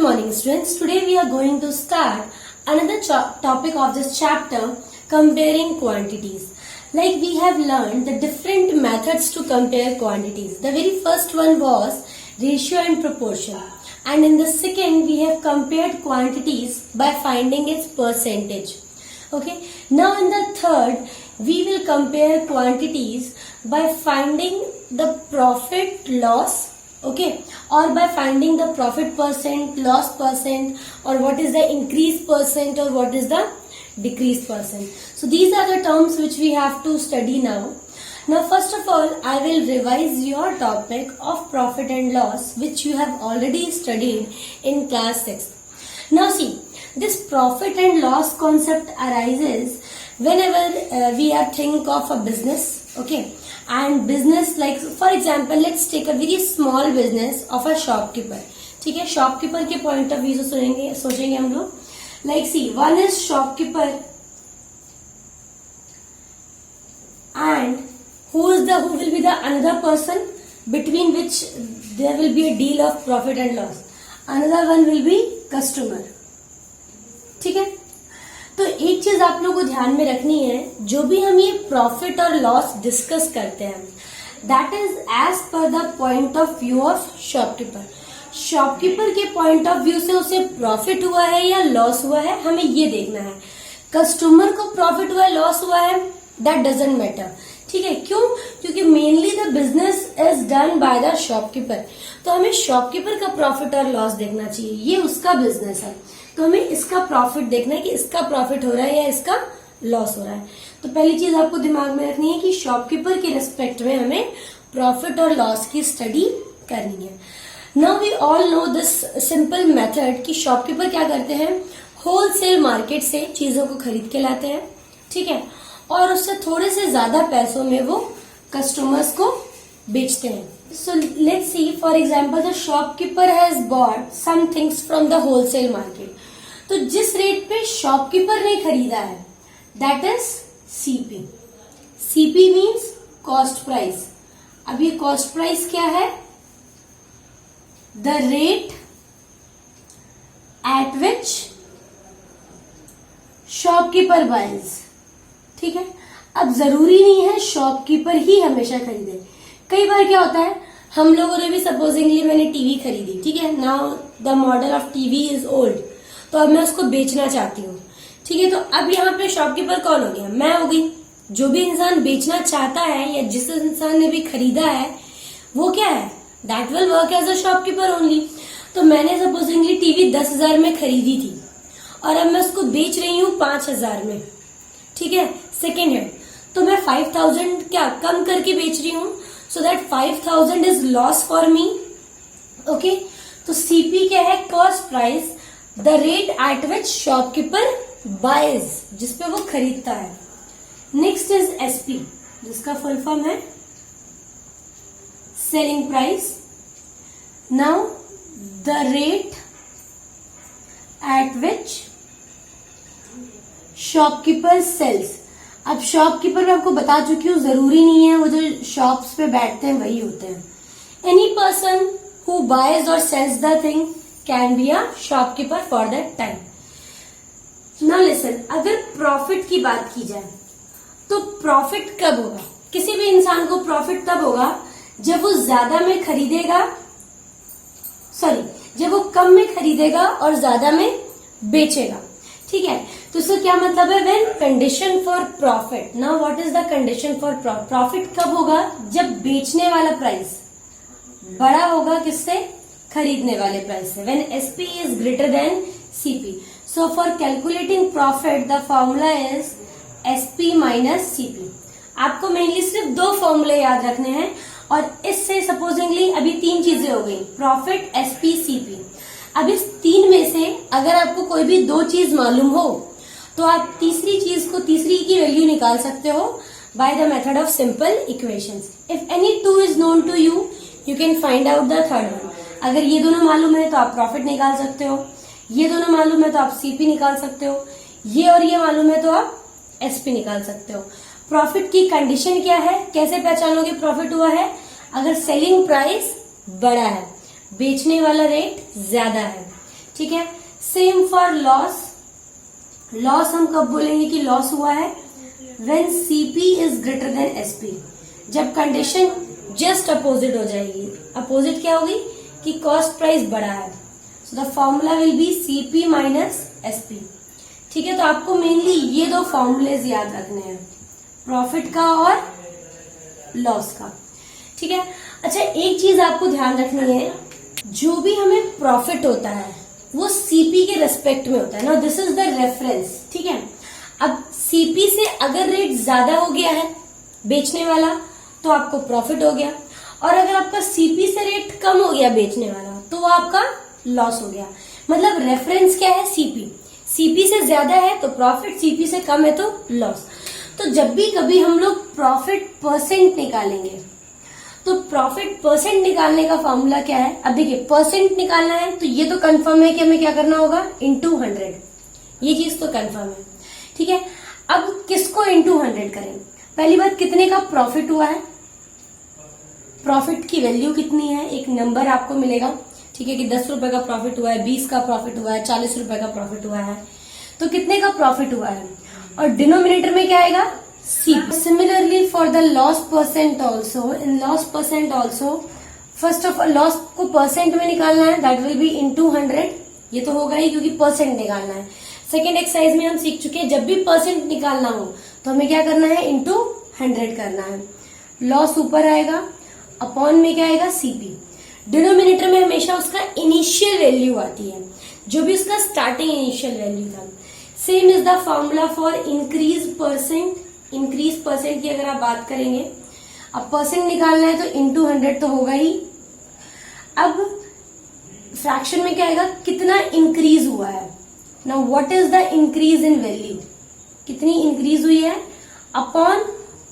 morning students. Today we are going to start another topic of this chapter, comparing quantities. Like we have learned the different methods to compare quantities. The very first one was ratio and proportion. And in the second we have compared quantities by finding its percentage. Okay. Now in the third we will compare quantities by finding the profit loss, okay, or by finding the profit percent, loss percent, or what is the increase percent or what is the decrease percent. So these are the terms which we have to study now. Now first of all I will revise your topic of profit and loss which you have already studied in class 6. Now see, this profit and loss concept arises whenever we are think of a business, okay, and business, like for example let's take a very small business of a shopkeeper. ठीक है, shopkeeper के point of view से सोचेंगे हम लोग. Like see, one is shopkeeper and who will be the another person between which there will be a deal of profit and loss. Another one will be customer. ठीक है, तो एक चीज आप लोगों को ध्यान में रखनी है, जो भी हम ये प्रॉफिट और लॉस डिस्कस करते हैं that is as per the point of view of shopkeeper. Shopkeeper के पॉइंट ऑफ व्यू से उसे प्रॉफिट हुआ है या लॉस हुआ है हमें ये देखना है. कस्टमर को प्रॉफिट हुआ है, लॉस हुआ है, दैट डजंट मैटर. ठीक है, क्यों? क्योंकि mainly the business is done by the shopkeeper. तो हमें शॉपकीपर का प्रॉफिट और लॉस देखना चाहिए, ये उसका बिजनेस है, तो हमें इसका प्रॉफिट देखना है कि इसका प्रॉफिट हो रहा है या इसका लॉस हो रहा है. तो पहली चीज आपको दिमाग में रखनी है कि शॉपकीपर के रिस्पेक्ट में हमें प्रॉफिट और लॉस की स्टडी करनी है. Now we all know this simple method कि शॉपकीपर क्या करते हैं, होलसेल मार्केट से चीजों को खरीद के लाते हैं, ठीक है, और उससे थोड़े से ज्यादा पैसों में वो कस्टमर्स को बेचते हैं. So let's see, for example, the shopkeeper has bought some things from the wholesale market. तो जिस रेट पे शॉपकीपर ने खरीदा है that is CP. CP means cost price. अब ये cost price क्या है? The rate at which shopkeeper buys. ठीक है, अब जरूरी नहीं है शॉपकीपर ही हमेशा खरीदे. कई बार क्या होता है, हम लोगों ने भी सपोजिंगली मैंने टीवी खरीदी, ठीक है, now the model of TV is old, तो अब मैं उसको बेचना चाहती हूँ. ठीक है, तो अब यहाँ पे शॉपकीपर कौन हो गया? मैं हो गई. जो भी इंसान बेचना चाहता है या जिस इंसान ने भी खरीदा है वो क्या है, that will work as a shopkeeper only. तो मैंने सपोजिंगली टीवी 10,000 में खरीदी थी और अब मैं उसको बेच रही हूँ 5,000 में, ठीक है, सेकेंड हैंड. तो मैं 5,000 क्या कम करके बेच रही हूँ, so that 5,000 is loss for me. Okay, तो CP क्या है? Cost price, the rate at which shopkeeper buys, जिसपे वो खरीदता है. Next is SP, जिसका फुल फॉर्म है selling price. Now the rate at which shopkeeper sells. अब शॉपकीपर मैं आपको बता चुकी हूँ, जरूरी नहीं है वो जो शॉप्स पे बैठते हैं वही होते हैं. एनी पर्सन हु बायज और sells the thing can be a shopkeeper for that time. Now listen, अगर प्रॉफिट की बात की जाए तो प्रॉफिट कब होगा? किसी भी इंसान को प्रॉफिट तब होगा जब वो ज्यादा में खरीदेगा, जब वो कम में खरीदेगा और ज्यादा में बेचेगा. ठीक है, तो इसका क्या मतलब है? When condition for profit. Now what is the condition for profit? कब होगा? जब बेचने वाला प्राइस बड़ा होगा किससे? खरीदने वाले प्राइस से. When SP is greater than CP. So for calculating profit the formula is SP minus CP. आपको मेनली सिर्फ दो फॉर्मूले याद रखने हैं और इससे सपोजिंगली अभी तीन चीजें हो गई, प्रॉफिट, SP, CP. अब इस तीन में से अगर आपको कोई भी दो चीज मालूम हो तो आप तीसरी चीज को, तीसरी की वैल्यू निकाल सकते हो by the method of simple equations. If any two is known to you, you can find out the third one. अगर ये दोनों मालूम है तो आप प्रॉफिट निकाल सकते हो, ये दोनों मालूम है तो आप CP निकाल सकते हो, ये और ये मालूम है तो आप SP निकाल सकते हो. प्रॉफिट की कंडीशन क्या है? कैसे पहचानोगे प्रॉफिट हुआ है? अगर सेलिंग प्राइस बड़ा है, बेचने वाला रेट ज्यादा है, ठीक ठीक है। सेम फॉर लॉस, लॉस हम कब बोलेंगे कि लॉस हुआ है, when CP is greater then SP, जब कंडीशन जस्ट अपोजिट हो जाएगी। अपोजिट क्या होगी कि कॉस्ट प्राइस बढ़ा है, so the formula will be CP minus SP, ठीक है। तो आपको मेनली ये दो फॉर्मूलेज याद रखने हैं, प्रॉफिट का और लॉस का, ठीक है। अच्छा, एक चीज आपको ध्यान रखनी है, जो भी हमें प्रॉफिट होता है वो CP के रेस्पेक्ट में होता है ना, दिस इज द रेफरेंस, ठीक है। अब CP से अगर रेट ज्यादा हो गया है बेचने वाला तो आपको प्रॉफिट हो गया, और अगर आपका CP से रेट कम हो गया बेचने वाला तो वो आपका लॉस हो गया। मतलब रेफरेंस क्या है, CP से ज्यादा है तो प्रॉफिट, CP से कम है तो लॉस। तो जब भी कभी हम लोग प्रॉफिट परसेंट निकालेंगे तो प्रॉफिट परसेंट निकालने का फॉर्मूला क्या है, अब देखिए परसेंट निकालना है तो ये तो कंफर्म है कि हमें क्या करना होगा, × 100, ये चीज तो कंफर्म है, ठीक है। अब किसको × 100 करें, पहली बात कितने का प्रॉफिट हुआ है, प्रॉफिट की वैल्यू कितनी है, एक नंबर आपको मिलेगा, ठीक है, कि 10 रुपए का प्रॉफिट हुआ है, 20 का प्रॉफिट हुआ है, 40 रुपए का प्रॉफिट हुआ है, तो कितने का प्रॉफिट हुआ है, और डिनोमिनेटर में क्या आएगा, CP। Similarly for the loss percent also, in loss percent also, first of all loss को परसेंट में निकालना है, दैट विल बी × 100, ये तो होगा ही क्योंकि परसेंट निकालना है। सेकेंड एक्सरसाइज में हम सीख चुके हैं, जब भी परसेंट निकालना हो तो हमें क्या करना है, × 100 करना है। लॉस ऊपर आएगा, अपॉन में क्या आएगा, CP। डिनोमिनेटर में हमेशा उसका इनिशियल वैल्यू आती है, जो भी उसका स्टार्टिंग इनिशियल वैल्यू था। Same is the formula for increase percent, increase percent की अगर आप बात करेंगे, अब परसेंट निकालना है तो × 100 तो होगा ही। अब फ्रैक्शन में क्या आएगा, कितना इंक्रीज हुआ है, now what is the increase in value, कितनी इंक्रीज हुई है, अपॉन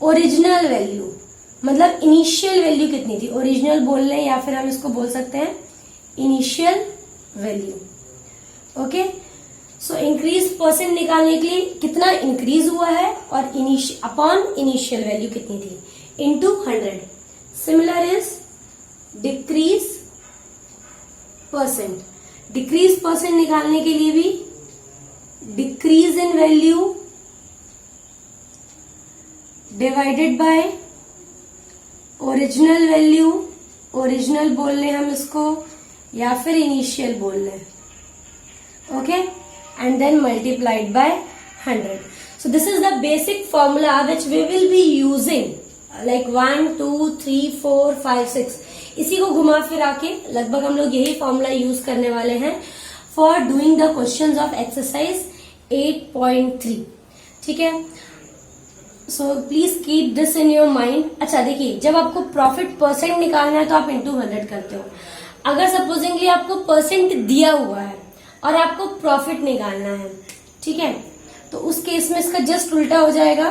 ओरिजिनल वैल्यू, मतलब इनिशियल वैल्यू कितनी थी, ओरिजिनल बोल लें या फिर हम इसको बोल सकते हैं initial value. Okay, so increase percent निकालने के लिए कितना इंक्रीज हुआ है और अपॉन इनिशियल वैल्यू कितनी थी, × 100। Similar is decrease percent, decrease percent निकालने के लिए भी decrease in value divided by original value, original बोल लें हम इसको या फिर इनिशियल बोल लें, okay, and then multiplied by 100. So this is the basic formula which we will be using like 1, 2, 3, 4, 5, 6. इसी को घुमा फिरा के लगभग हम लोग यही फॉर्मूला यूज करने वाले हैं for doing the questions of exercise 8.3, ठीक है। So please keep this in your mind. अच्छा देखिए, जब आपको प्रॉफिट परसेंट निकालना है तो आप × 100 करते हो। अगर सपोजिंगली आपको परसेंट दिया हुआ है और आपको प्रॉफिट निकालना है, ठीक है, तो उस केस में इसका जस्ट उल्टा हो जाएगा,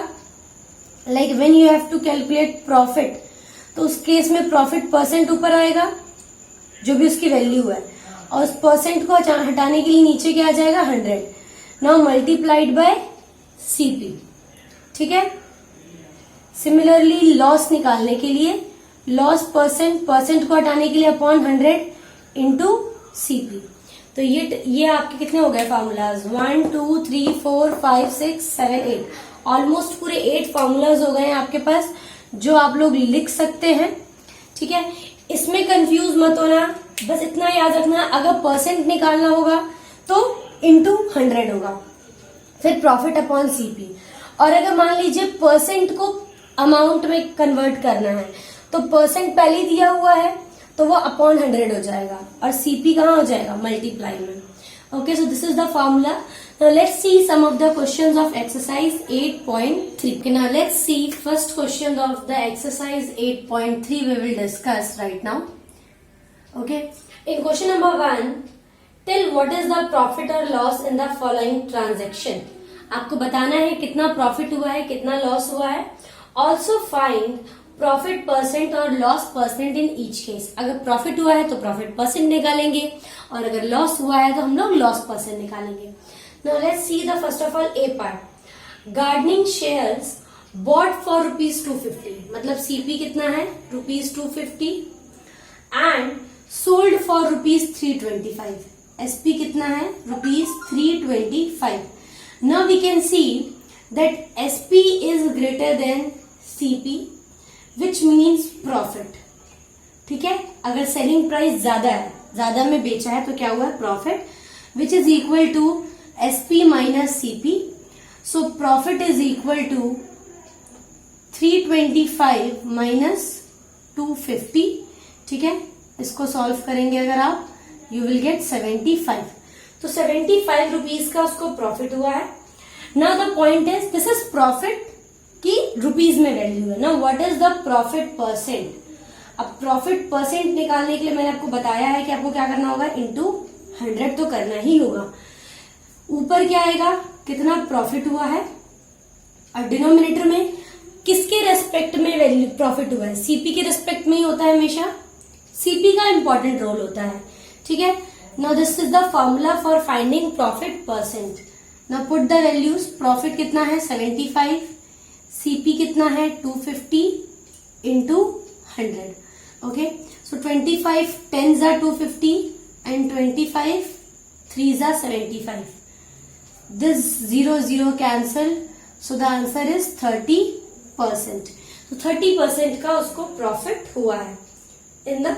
like when you have to calculate profit, तो उस केस में प्रॉफिट परसेंट ऊपर आएगा जो भी उसकी वैल्यू है, और उस परसेंट को हटाने के लिए नीचे क्या आ जाएगा, 100, नाउ मल्टीप्लाइड बाय CP, ठीक है। सिमिलरली लॉस निकालने के लिए लॉस परसेंट, परसेंट को हटाने के लिए अपॉन 100 × CP। तो ये आपके कितने हो गए फार्मूलाज, 1, 2, 3, 4, 5, 6, 7, 8, ऑलमोस्ट पूरे 8 फार्मूलाज हो गए हैं आपके पास जो आप लोग लिख सकते हैं, ठीक है। इसमें कंफ्यूज मत होना, बस इतना याद रखना, अगर परसेंट निकालना होगा तो × 100 होगा, फिर प्रॉफिट अपॉन CP, और अगर मान लीजिए परसेंट को अमाउंट में कन्वर्ट करना है तो परसेंट पहले दिया हुआ है तो वो अपॉन 100 हो जाएगा और CP कहाँ हो जाएगा, मल्टीप्लाई में। Okay, so this is the formula. Now let's see some of the questions of exercise 8.3. Okay, now let's see first question of the exercise 8.3 we will discuss right now. Okay, in question number 1, tell what is the profit or loss in the following transaction. आपको बताना है कितना profit हुआ है, कितना loss हुआ है। Also find profit percent और loss percent in each case. अगर प्रॉफिट हुआ है तो प्रॉफिट परसेंट निकालेंगे और अगर लॉस हुआ है तो हम लोग लॉस परसेंट निकालेंगे। Now let's see the first of all A part. Gardening shares bot for ₹250, मतलब CP कितना है, ₹250, एंड सोल्ड फॉर ₹325। SP कितना है ₹325. Now we can see that SP is greater than CP, which means profit. ठीक है, अगर selling price ज्यादा है, ज्यादा में बेचा है तो क्या हुआ, profit, which is equal to SP minus CP. So profit is equal to 325 minus 250. ठीक है, इसको सॉल्व करेंगे अगर आप, यू विल गेट 75. तो 75 रुपीज का उसको प्रॉफिट हुआ है. Now the point is, this is profit की रुपीज में वैल्यू है. Now what is the profit percent. अब प्रॉफिट परसेंट निकालने के लिए मैंने आपको बताया है कि आपको क्या करना होगा, इनटू 100 तो करना ही होगा. ऊपर क्या आएगा, कितना प्रॉफिट हुआ है, और डिनोमिनेटर में किसके रेस्पेक्ट में वैल्यू प्रॉफिट हुआ है, सीपी के रेस्पेक्ट में ही होता है हमेशा. सीपी का इंपॉर्टेंट रोल होता है. ठीक है, now this is the formula for finding profit percent. Now put the values. Profit कितना है 75, सीपी कितना है 250 into 100. Okay, so 25 10s are 250 and 25 3s are 75. This 0 cancel, so the answer is 30%. So 30% का उसको प्रॉफिट हुआ है in the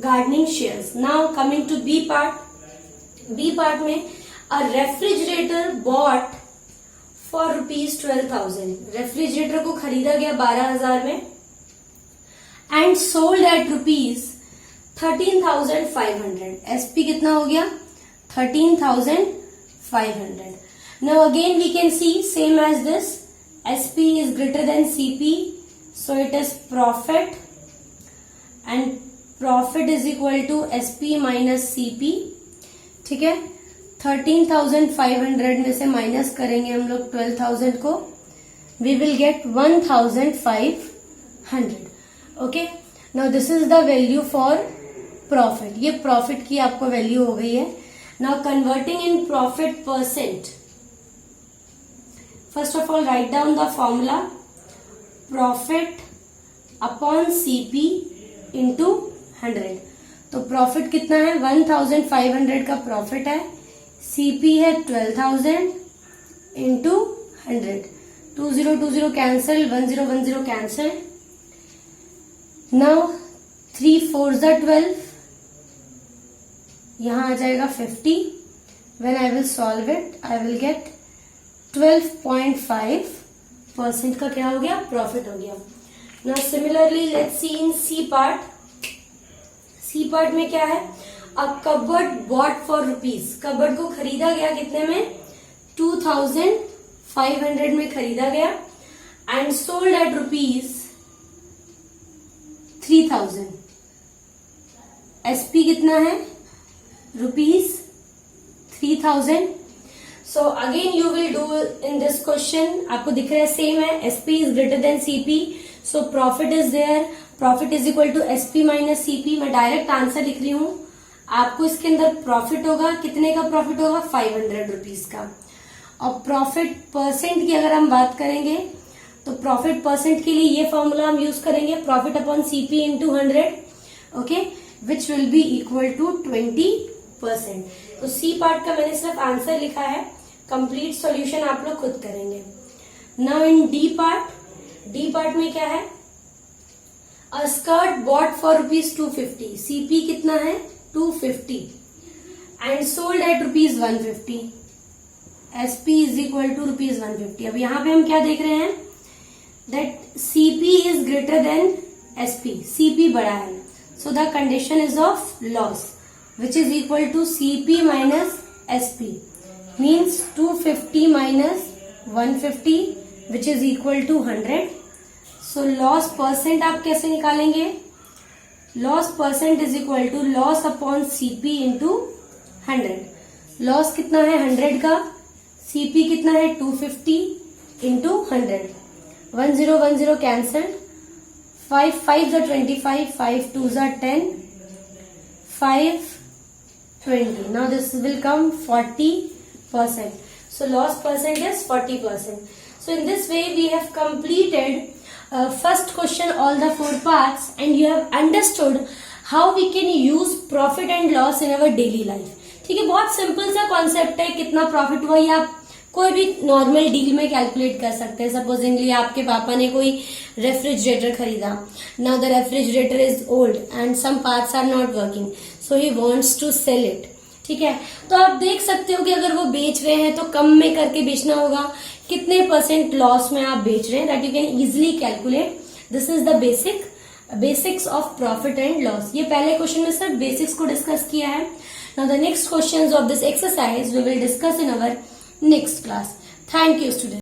gardening shares. Now coming to B part. B part में a refrigerator bought for ₹12,000. Refrigerator को खरीदा गया 12,000 में and sold at ₹13,500. SP कितना हो गया 13,500. Now again we can see same as this, SP is greater than CP, so it is profit, and profit is equal to SP minus CP. ठीक है, 13,500 में से माइनस करेंगे हम लोग 12,000 को, we will get 1,500. Okay, now this is the value for profit. ये profit की आपको वैल्यू हो गई है. Now converting in profit percent, first of all write down the formula. Profit upon CP into 100. तो प्रॉफिट कितना है 1,500 का प्रॉफिट है, सीपी है 12,000 into 100. 20 cancel, 10 cancel. Now 3 4s are 12, यहां आ जाएगा 50. When I will solve it, I will get 12.5% का क्या हो गया, प्रॉफिट हो गया. Now similarly let's see in C part. C part में क्या है, a cupboard bought for rupees. Cupboard को खरीदा गया कितने में, 2,500 में खरीदा गया, and sold at ₹3,000. SP कितना है ₹3,000. So again you will do in this question, आपको दिख रहा है सेम है, SP is greater than CP, so profit is there, profit is equal to SP minus CP. मैं डायरेक्ट आंसर लिख रही हूं, आपको इसके अंदर प्रॉफिट होगा, कितने का प्रॉफिट होगा 500 रुपीज का. और प्रॉफिट परसेंट की अगर हम बात करेंगे तो प्रॉफिट परसेंट के लिए ये फॉर्मूला हम यूज करेंगे, profit upon CP into 100. Okay, which will be equal to 20%. तो सी पार्ट का मैंने सिर्फ आंसर लिखा है, कंप्लीट सॉल्यूशन आप लोग खुद करेंगे. Now in D part, D part में क्या है, a skirt bought for ₹250. CP कितना है 250 and sold at ₹150. SP is equal to ₹150. अब यहां पे हम क्या देख रहे हैं, that CP is greater than SP. CP बड़ा है, so the condition is of loss, which is equal to CP minus SP, means 250 minus 150, which is equal to 100. So loss percent आप कैसे निकालेंगे, loss percent is equal to loss upon CP into 100. loss कितना है 100 का, CP कितना है 250 into 100. 10 cancelled, 5 5s are 25, 5 2s are 10, 5 20. Now this will come 40%. So loss percent is 40%. So in this way we have completed first question, all the 4 parts, and you have understood how we can use profit and loss in our daily life. ठीक है, बहुत simple सा concept है, कितना profit हुआ ये आप कोई भी नॉर्मल डील में कैलकुलेट कर सकते हैं। सपोजिंगली आपके पापा ने कोई रेफ्रिजरेटर खरीदा, now the refrigerator is old and some parts are not working, so he wants to sell it. ठीक है, तो आप देख सकते हो कि अगर वो बेच रहे हैं तो कम में करके बेचना होगा, कितने % लॉस में आप बेच रहे हैं, that you can easily calculate. This is the basics of profit and loss. ये पहले क्वेश्चन में सिर्फ बेसिक्स को डिस्कस किया है। Now the next questions of this exercise we will discuss in our next class. Thank you, students.